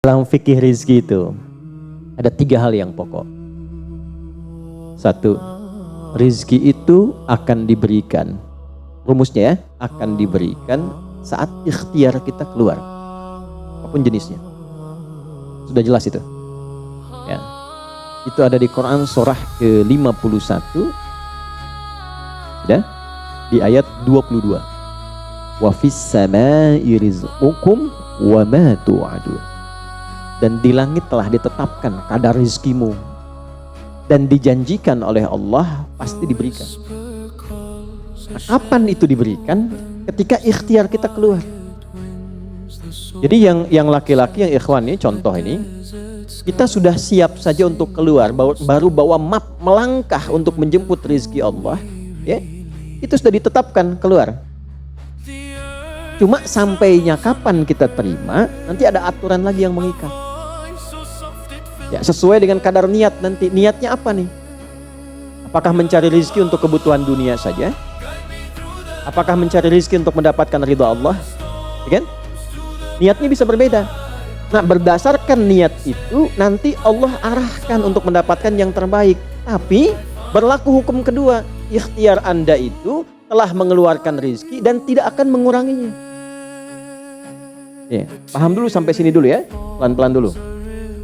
Dalam fikih rizki itu ada 3 hal yang pokok. 1, rizki itu akan diberikan. Rumusnya ya, akan diberikan saat ikhtiar kita keluar, apapun jenisnya. Sudah jelas itu. Ya. Itu ada di Quran surah ke-51. Sudah? Di ayat 22. Wa fis samaa'i rizqukum wa ma tu'adun. Dan di langit telah ditetapkan kadar rizkimu, dan dijanjikan oleh Allah pasti diberikan. Nah, kapan itu diberikan? Ketika ikhtiar kita keluar. Jadi yang laki-laki, yang ikhwan ini, contoh ini, kita sudah siap saja untuk keluar, baru bawa map melangkah untuk menjemput rizki Allah, ya, itu sudah ditetapkan keluar. Cuma sampainya kapan kita terima, nanti ada aturan lagi yang mengikat. Ya, sesuai dengan kadar niat nanti. Niatnya apa nih? Apakah mencari rizki untuk kebutuhan dunia saja? Apakah mencari rizki untuk mendapatkan ridha Allah? Ya kan? Niatnya bisa berbeda. Nah, berdasarkan niat itu nanti Allah arahkan untuk mendapatkan yang terbaik. Tapi berlaku hukum kedua, ikhtiar Anda itu telah mengeluarkan rizki dan tidak akan menguranginya. Ya, paham dulu sampai sini dulu ya, pelan-pelan dulu.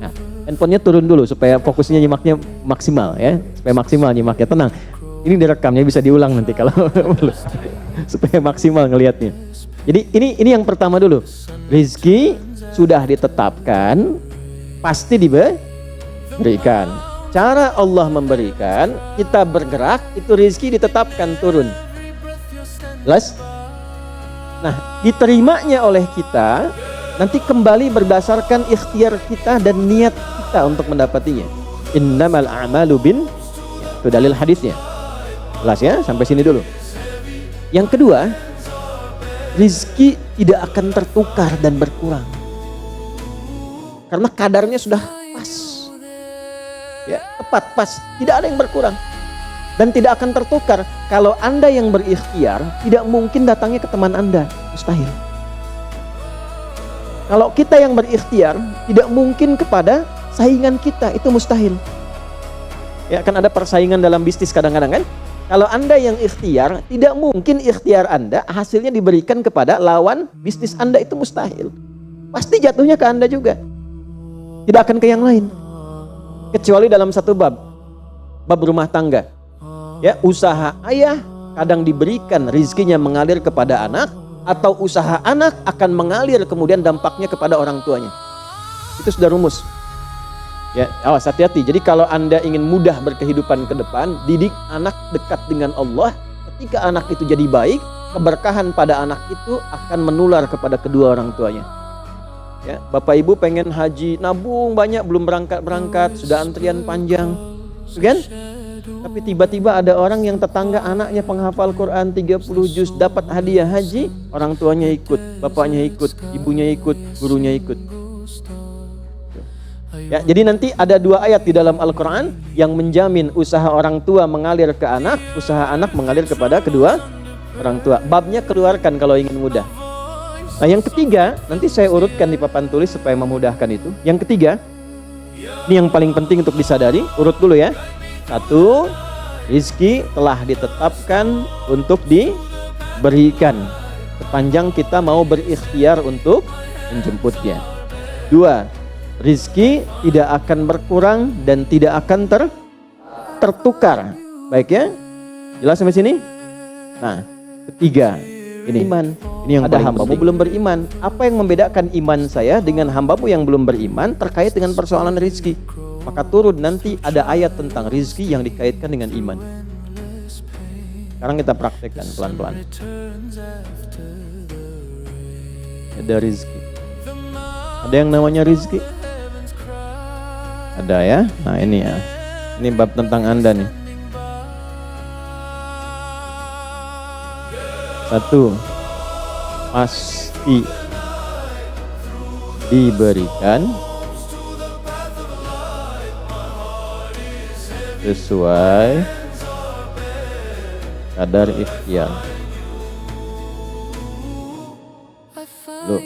Nah, handphonenya turun dulu supaya fokusnya nyimaknya maksimal ya, supaya maksimal nyimaknya, tenang. Ini direkamnya, bisa diulang nanti kalau supaya maksimal ngelihatnya. Jadi ini yang pertama dulu. Rizki sudah ditetapkan, pasti diberikan. Cara Allah memberikan, kita bergerak, itu rizki ditetapkan turun. Jelas? Nah, diterimanya oleh kita nanti kembali berdasarkan ikhtiar kita dan niat kita untuk mendapatinya. Innamal a'malu itu dalil hadisnya. Jelas ya, sampai sini dulu. Yang kedua, rizki tidak akan tertukar dan berkurang, karena kadarnya sudah pas, ya, tepat pas, tidak ada yang berkurang dan tidak akan tertukar. Kalau Anda yang berikhtiar, tidak mungkin datangnya ke teman Anda, mustahil. Kalau kita yang berikhtiar, tidak mungkin kepada saingan kita, itu mustahil. Ya, kan ada persaingan dalam bisnis kadang-kadang kan. Kalau Anda yang ikhtiar, tidak mungkin ikhtiar Anda hasilnya diberikan kepada lawan bisnis Anda, itu mustahil. Pasti jatuhnya ke Anda juga, tidak akan ke yang lain. Kecuali dalam satu bab rumah tangga. Ya, usaha ayah kadang diberikan rizkinya mengalir kepada anak, atau usaha anak akan mengalir kemudian dampaknya kepada orang tuanya. Itu sudah rumus. Ya, awas, hati-hati. Jadi kalau Anda ingin mudah berkehidupan ke depan, didik anak dekat dengan Allah. Ketika anak itu jadi baik, keberkahan pada anak itu akan menular kepada kedua orang tuanya. Ya, Bapak Ibu pengen haji, nabung banyak, belum berangkat, sudah antrian panjang, kan? Tapi tiba-tiba ada orang yang tetangga anaknya penghafal Quran 30 juz, dapat hadiah haji, orang tuanya ikut, bapaknya ikut, ibunya ikut, gurunya ikut. Ya, jadi nanti ada 2 ayat di dalam Al-Quran yang menjamin usaha orang tua mengalir ke anak, usaha anak mengalir kepada kedua orang tua. Babnya keluarkan kalau ingin mudah. Nah, yang ketiga, nanti saya urutkan di papan tulis supaya memudahkan itu. Yang ketiga, ini yang paling penting untuk disadari, urut dulu ya. 1, rizki telah ditetapkan untuk diberikan sepanjang kita mau berikhtiar untuk menjemputnya. 2, rizki tidak akan berkurang dan tidak akan tertukar. Baik ya? Jelas sampai sini? Nah, ketiga, ini iman. Ini yang ada hambamu belum beriman. Apa yang membedakan iman saya dengan hambamu yang belum beriman terkait dengan persoalan rizki? Maka turun nanti ada ayat tentang rizki yang dikaitkan dengan iman. Sekarang kita praktekkan pelan-pelan. Ada rizki. Ada yang namanya rizki? Ada ya. Nah ini ya. Ini bab tentang Anda nih. 1, pasti diberikan sesuai kadar ikhtiar. Loh.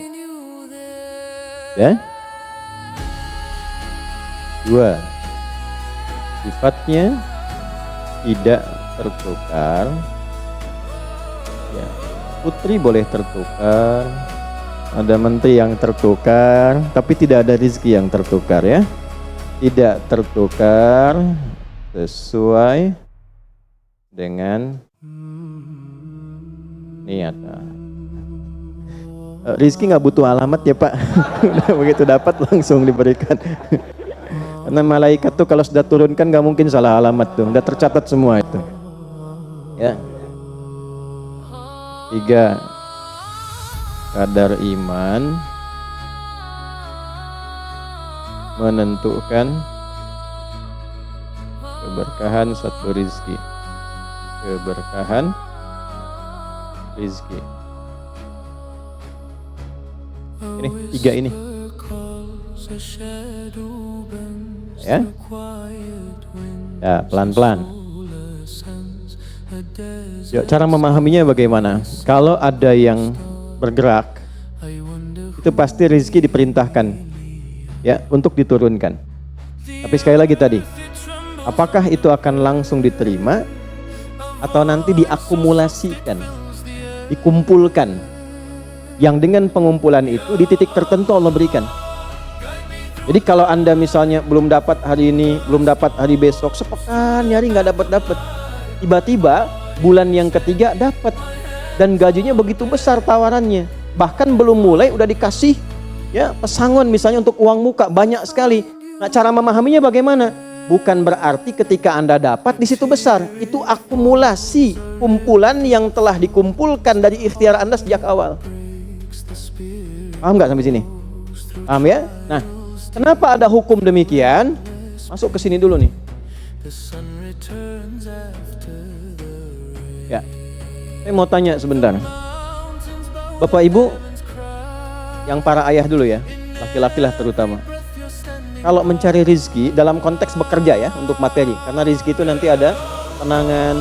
Ya? Dua, sifatnya tidak tertukar. Ya, putri boleh tertukar, ada menteri yang tertukar, tapi tidak ada rezeki yang tertukar ya. Tidak tertukar sesuai dengan niat. Rizki nggak butuh alamat ya Pak. Begitu dapat langsung diberikan. Karena malaikat tuh kalau sudah turunkan nggak mungkin salah alamat tuh, udah tercatat semua itu. Ya. 3, kadar iman menentukan keberkahan suatu rizki. Keberkahan rizki. Ini 3 ini. Ya. Ya, pelan-pelan. Ya, cara memahaminya bagaimana? Kalau ada yang bergerak, itu pasti rezeki diperintahkan ya untuk diturunkan. Tapi sekali lagi tadi, apakah itu akan langsung diterima atau nanti diakumulasikan, dikumpulkan, yang dengan pengumpulan itu di titik tertentu Allah berikan. Jadi kalau Anda misalnya belum dapat hari ini, belum dapat hari besok, sepekan nyari nggak dapat, tiba-tiba bulan yang ketiga dapat, dan gajinya begitu besar tawarannya, bahkan belum mulai udah dikasih ya pesangon misalnya untuk uang muka banyak sekali. Nah, cara memahaminya bagaimana? Bukan berarti ketika Anda dapat di situ besar, itu akumulasi kumpulan yang telah dikumpulkan dari ikhtiar Anda sejak awal. Paham nggak sampai sini? Paham ya? Nah, kenapa ada hukum demikian? Masuk ke sini dulu nih. Ya, saya mau tanya sebentar. Bapak Ibu, yang para ayah dulu ya, laki-laki lah terutama. Kalau mencari rizki dalam konteks bekerja ya, untuk materi. Karena rizki itu nanti ada penangan,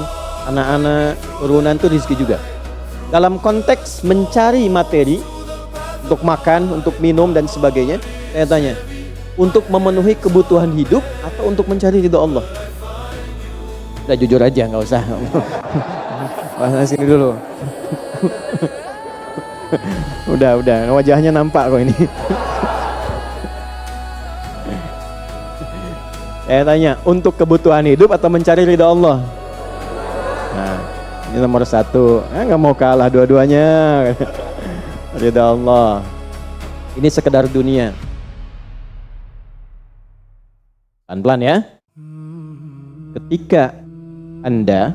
anak-anak, turunan itu rizki juga. Dalam konteks mencari materi, untuk makan, untuk minum dan sebagainya, saya tanya, untuk memenuhi kebutuhan hidup atau untuk mencari ridho Allah? Udah jujur aja, nggak usah. Bahas sini dulu. Udah, wajahnya nampak kok ini. Saya tanya, untuk kebutuhan hidup atau mencari ridho Allah? Nah, ini nomor 1. Nggak mau kalah dua-duanya. Ridho Allah. Ini sekedar dunia. Pelan-pelan ya. Ketika Anda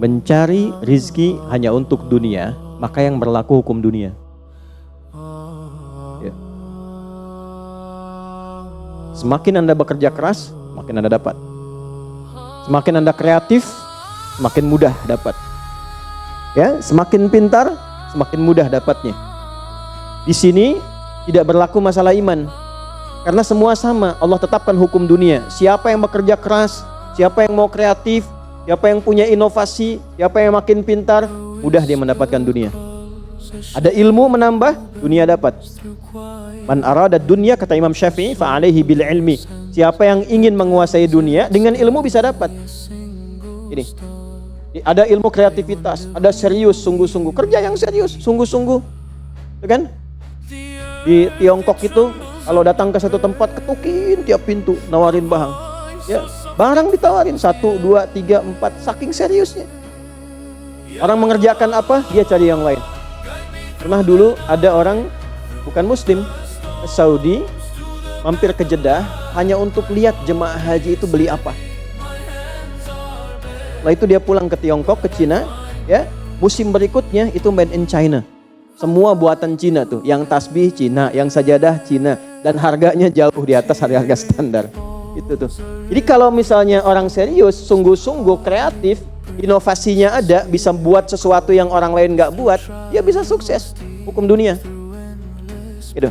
mencari rizki hanya untuk dunia, maka yang berlaku hukum dunia. Ya. Semakin Anda bekerja keras, semakin Anda dapat. Semakin Anda kreatif, semakin mudah dapat. Ya, semakin pintar, semakin mudah dapatnya. Di sini tidak berlaku masalah iman. Karena semua sama, Allah tetapkan hukum dunia. Siapa yang bekerja keras, siapa yang mau kreatif, siapa yang punya inovasi, siapa yang makin pintar, mudah dia mendapatkan dunia. Ada ilmu menambah, dunia dapat. Man arada dunya, kata Imam Syafi'i, fa'alaihi bil ilmi. Siapa yang ingin menguasai dunia, dengan ilmu bisa dapat. Ini. Ada ilmu kreativitas, ada serius, sungguh-sungguh. Kerja yang serius, sungguh-sungguh. Itu kan? Di Tiongkok itu, kalau datang ke satu tempat, ketukin tiap pintu, nawarin barang. Ya, barang ditawarin 1, 2, 3, 4, saking seriusnya. Orang mengerjakan apa, dia cari yang lain. Pernah dulu ada orang bukan muslim ke Saudi, mampir ke Jeddah hanya untuk lihat jemaah haji itu beli apa. Setelah itu dia pulang ke Tiongkok, ke Cina, ya. Musim berikutnya itu made in China. Semua buatan Cina tuh, yang tasbih Cina, yang sajadah Cina, dan harganya jauh di atas harga standar. Itu tuh. Jadi kalau misalnya orang serius, sungguh-sungguh kreatif, inovasinya ada, bisa buat sesuatu yang orang lain nggak buat, dia bisa sukses. Hukum dunia. Gitu.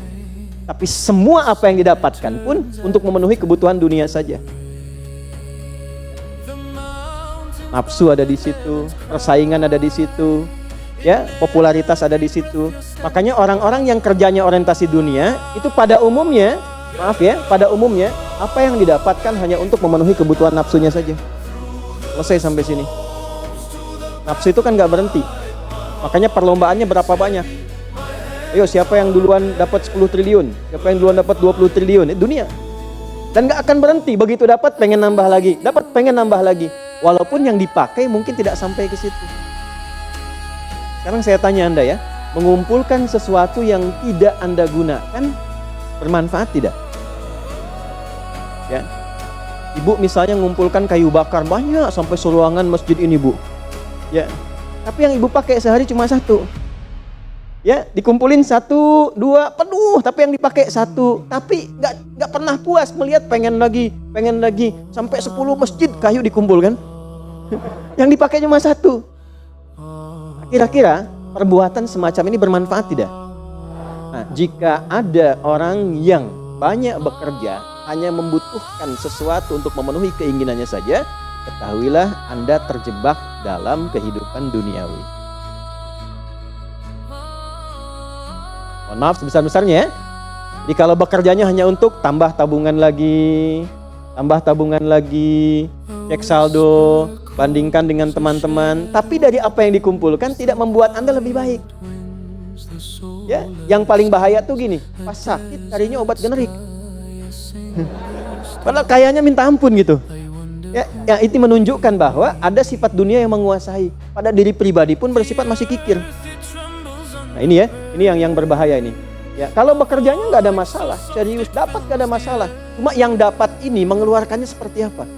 Tapi semua apa yang didapatkan pun untuk memenuhi kebutuhan dunia saja. Nafsu ada di situ, persaingan ada di situ, ya, popularitas ada di situ. Makanya orang-orang yang kerjanya orientasi dunia itu pada umumnya Maaf ya, pada umumnya apa yang didapatkan hanya untuk memenuhi kebutuhan nafsunya saja. Selesai sampai sini. Nafsu itu kan gak berhenti. Makanya perlombaannya berapa banyak. Ayo siapa yang duluan dapat 10 triliun, siapa yang duluan dapat 20 triliun, dunia. Dan gak akan berhenti, begitu dapat pengen nambah lagi, dapat pengen nambah lagi. Walaupun yang dipakai mungkin tidak sampai ke situ. Sekarang saya tanya Anda ya, mengumpulkan sesuatu yang tidak Anda gunakan bermanfaat tidak? Ya. Ibu misalnya mengumpulkan kayu bakar banyak sampai seruangan masjid ini, Bu. Ya. Tapi yang ibu pakai sehari cuma satu. Ya, dikumpulin 1, 2 penuh, tapi yang dipakai 1. Tapi nggak pernah puas melihat pengen lagi sampai 10 masjid kayu dikumpulkan. Yang dipakai cuma 1. Kira-kira perbuatan semacam ini bermanfaat tidak? Nah, jika ada orang yang banyak bekerja hanya membutuhkan sesuatu untuk memenuhi keinginannya saja, ketahuilah Anda terjebak dalam kehidupan duniawi. Mohon maaf sebesar-besarnya ya. Jadi kalau bekerjanya hanya untuk tambah tabungan lagi, cek saldo, bandingkan dengan teman-teman, tapi dari apa yang dikumpulkan tidak membuat Anda lebih baik. Ya, yang paling bahaya tuh gini, pas sakit carinya obat generik. Padahal kayaknya minta ampun gitu. Ya, yang itu menunjukkan bahwa ada sifat dunia yang menguasai. Pada diri pribadi pun bersifat masih kikir. Nah ini ya, ini yang berbahaya ini. Ya, kalau bekerjanya nggak ada masalah, serius dapat nggak ada masalah. Cuma yang dapat ini mengeluarkannya seperti apa?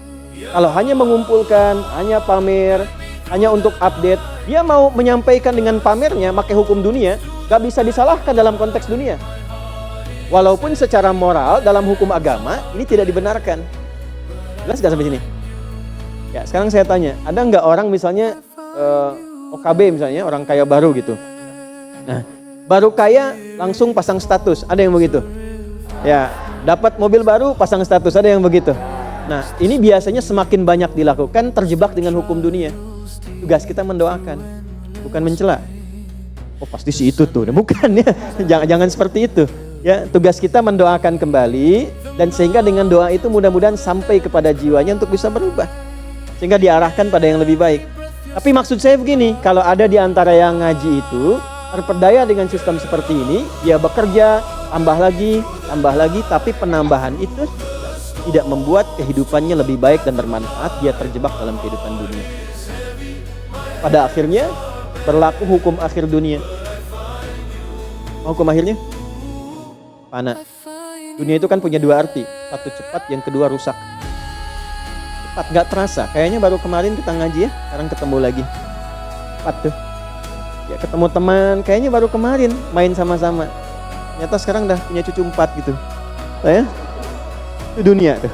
Kalau hanya mengumpulkan, hanya pamer, hanya untuk update, dia mau menyampaikan dengan pamernya, pakai hukum dunia, nggak bisa disalahkan dalam konteks dunia. Walaupun secara moral dalam hukum agama ini tidak dibenarkan. Jelas nggak sampai sini? Ya, sekarang saya tanya, ada nggak orang misalnya OKB misalnya, orang kaya baru gitu. Nah, baru kaya langsung pasang status, ada yang begitu. Ya, dapat mobil baru pasang status, ada yang begitu. Nah, ini biasanya semakin banyak dilakukan terjebak dengan hukum dunia. Tugas kita mendoakan, bukan mencela. Oh, pasti si itu tuh. Nah, bukan ya. Jangan seperti itu. Ya, tugas kita mendoakan kembali dan sehingga dengan doa itu mudah-mudahan sampai kepada jiwanya untuk bisa berubah. Sehingga diarahkan pada yang lebih baik. Tapi maksud saya begini, kalau ada di antara yang ngaji itu terperdaya dengan sistem seperti ini, dia bekerja, tambah lagi, tapi penambahan itu tidak membuat kehidupannya lebih baik dan bermanfaat, dia terjebak dalam kehidupan dunia. Pada akhirnya berlaku hukum akhir dunia. Hukum akhirnya? Fana. Dunia itu kan punya dua arti, satu cepat, yang kedua rusak. Cepat, gak terasa, kayaknya baru kemarin kita ngaji ya, sekarang ketemu lagi. Cepat tuh. Ya ketemu teman, kayaknya baru kemarin main sama-sama. Ternyata sekarang udah punya cucu 4 gitu. Ya? Itu dunia tuh.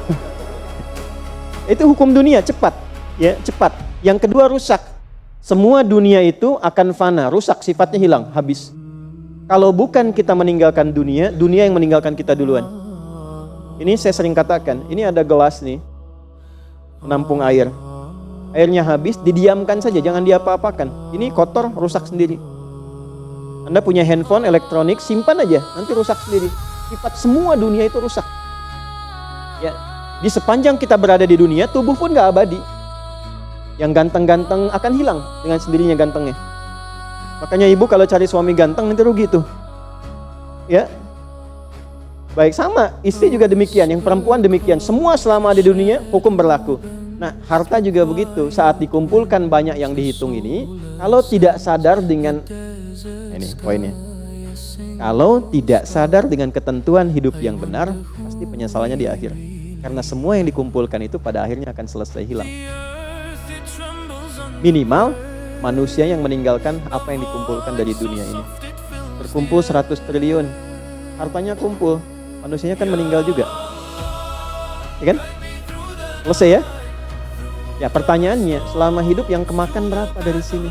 Itu hukum dunia, cepat. Ya, cepat. Yang kedua rusak. Semua dunia itu akan fana, rusak, sifatnya hilang, habis. Kalau bukan kita meninggalkan dunia, dunia yang meninggalkan kita duluan. Ini saya sering katakan, ini ada gelas nih, menampung air. Airnya habis, didiamkan saja, jangan diapa-apakan. Ini kotor, rusak sendiri. Anda punya handphone, elektronik, simpan aja, nanti rusak sendiri. Sifat semua dunia itu rusak. Ya, di sepanjang kita berada di dunia, tubuh pun gak abadi. Yang ganteng-ganteng akan hilang dengan sendirinya gantengnya. Makanya ibu kalau cari suami ganteng nanti rugi tuh. Ya, baik sama, istri juga demikian, yang perempuan demikian. Semua selama di dunia, hukum berlaku. Nah, harta juga begitu. Saat dikumpulkan banyak yang dihitung ini, kalau tidak sadar dengan ini poinnya. Kalau tidak sadar dengan ketentuan hidup yang benar, pasti penyesalannya di akhir. Karena semua yang dikumpulkan itu pada akhirnya akan selesai hilang. Minimal manusia yang meninggalkan apa yang dikumpulkan dari dunia ini. Berkumpul 100 triliun, hartanya kumpul, manusianya kan meninggal juga. Ya kan? Selesai ya? Ya, pertanyaannya, selama hidup yang kemakan berapa dari sini?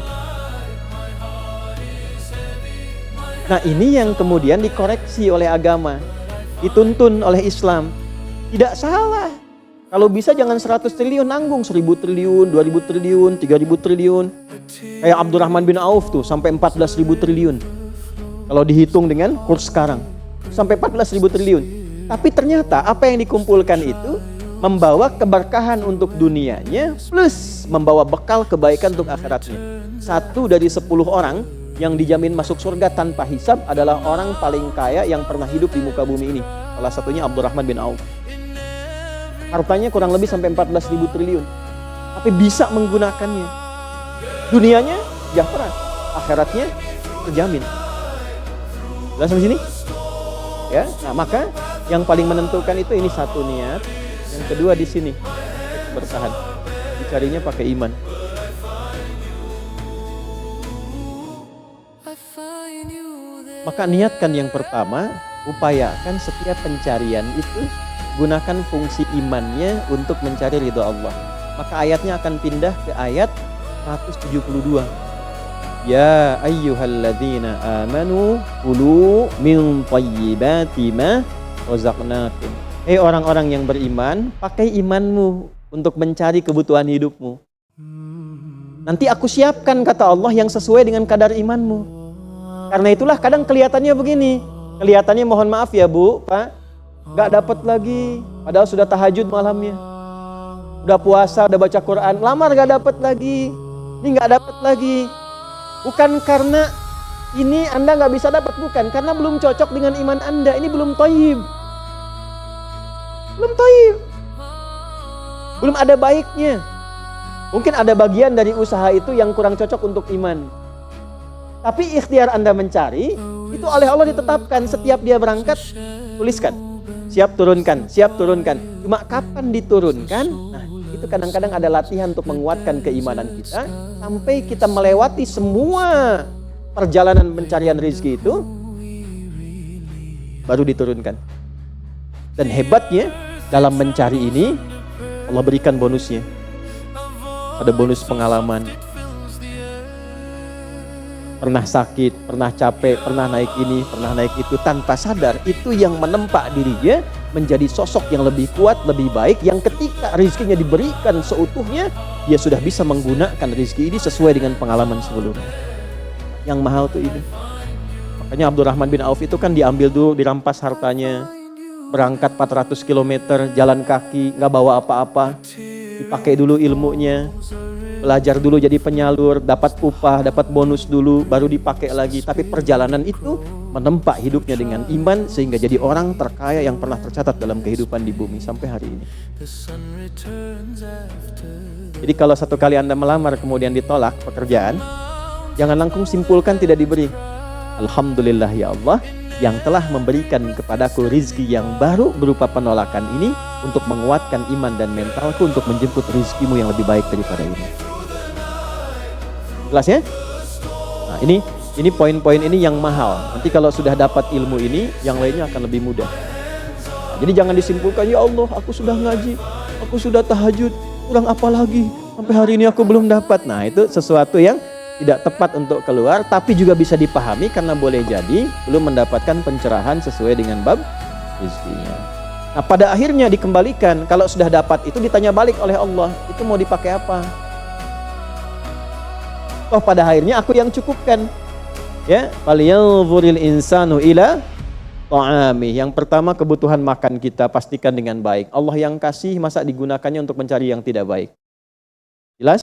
Nah, ini yang kemudian dikoreksi oleh agama, dituntun oleh Islam. Tidak salah. Kalau bisa jangan 100 triliun, nanggung 1000 triliun, 2000 triliun, 3000 triliun. Kayak Abdurrahman bin Auf tuh sampai 14.000 triliun. Kalau dihitung dengan kurs sekarang, sampai 14.000 triliun. Tapi ternyata apa yang dikumpulkan itu membawa keberkahan untuk dunianya plus membawa bekal kebaikan untuk akhiratnya. 1 dari 10 orang yang dijamin masuk surga tanpa hisab adalah orang paling kaya yang pernah hidup di muka bumi ini. Salah satunya Abdurrahman bin Auf. Hartanya kurang lebih sampai 14.000 triliun. Tapi bisa menggunakannya. Dunianya sejahtera, akhiratnya terjamin. Jelas sampai sini? Ya, nah maka yang paling menentukan itu ini 1 niat, yang kedua di sini bertahan. Dicarinya pakai iman. Maka niatkan yang pertama, upayakan setiap pencarian itu gunakan fungsi imannya untuk mencari ridha Allah. Maka ayatnya akan pindah ke ayat 172. Ya ayyuhalladzina amanu kulu min thayyibati ma razaqnakum. Hei orang-orang yang beriman, pakai imanmu untuk mencari kebutuhan hidupmu. Nanti aku siapkan, kata Allah, yang sesuai dengan kadar imanmu. Karena itulah kadang kelihatannya begini. Kelihatannya, mohon maaf ya Bu, Pak, gak dapat lagi. Padahal sudah tahajud malamnya. Udah puasa, udah baca Quran, lamar gak dapat lagi. Ini gak dapat lagi. Bukan karena ini Anda gak bisa dapat, bukan. Karena belum cocok dengan iman Anda. Ini belum thayyib. Belum thayyib. Belum ada baiknya. Mungkin ada bagian dari usaha itu yang kurang cocok untuk iman. Tapi ikhtiar Anda mencari, itu oleh Allah ditetapkan. Setiap dia berangkat, tuliskan. Siap turunkan, siap turunkan. Cuma kapan diturunkan? Nah, itu kadang-kadang ada latihan untuk menguatkan keimanan kita. Sampai kita melewati semua perjalanan pencarian rezeki itu, baru diturunkan. Dan hebatnya, dalam mencari ini, Allah berikan bonusnya. Ada bonus pengalaman. Pernah sakit, pernah capek, pernah naik ini, pernah naik itu, tanpa sadar itu yang menempa dirinya menjadi sosok yang lebih kuat, lebih baik, yang ketika rezekinya diberikan seutuhnya, dia sudah bisa menggunakan rezeki ini sesuai dengan pengalaman sebelumnya. Yang mahal tuh ini. Makanya Abdurrahman bin Auf itu kan diambil dulu, dirampas hartanya, berangkat 400 km, jalan kaki, gak bawa apa-apa, dipakai dulu ilmunya, belajar dulu jadi penyalur, dapat upah, dapat bonus dulu, baru dipakai lagi. Tapi perjalanan itu menempa hidupnya dengan iman sehingga jadi orang terkaya yang pernah tercatat dalam kehidupan di bumi sampai hari ini. Jadi kalau satu kali Anda melamar kemudian ditolak pekerjaan, jangan langsung simpulkan tidak diberi. Alhamdulillah ya Allah yang telah memberikan kepadaku rizki yang baru berupa penolakan ini untuk menguatkan iman dan mentalku untuk menjemput rizkimu yang lebih baik daripada ini. Jelas ya? Nah, ini poin-poin ini yang mahal. Nanti kalau sudah dapat ilmu ini, yang lainnya akan lebih mudah. Nah, jadi jangan disimpulkan, ya Allah, aku sudah ngaji, aku sudah tahajud, kurang apa lagi? Sampai hari ini aku belum dapat. Nah, itu sesuatu yang tidak tepat untuk keluar, tapi juga bisa dipahami karena boleh jadi belum mendapatkan pencerahan sesuai dengan bab rezekinya. Nah, pada akhirnya dikembalikan, kalau sudah dapat itu ditanya balik oleh Allah, itu mau dipakai apa? Oh, pada akhirnya aku yang cukupkan. Ya, falyanzuril insanu ila ta'ami. Yang pertama, kebutuhan makan kita pastikan dengan baik. Allah yang kasih, masa digunakannya untuk mencari yang tidak baik? Jelas?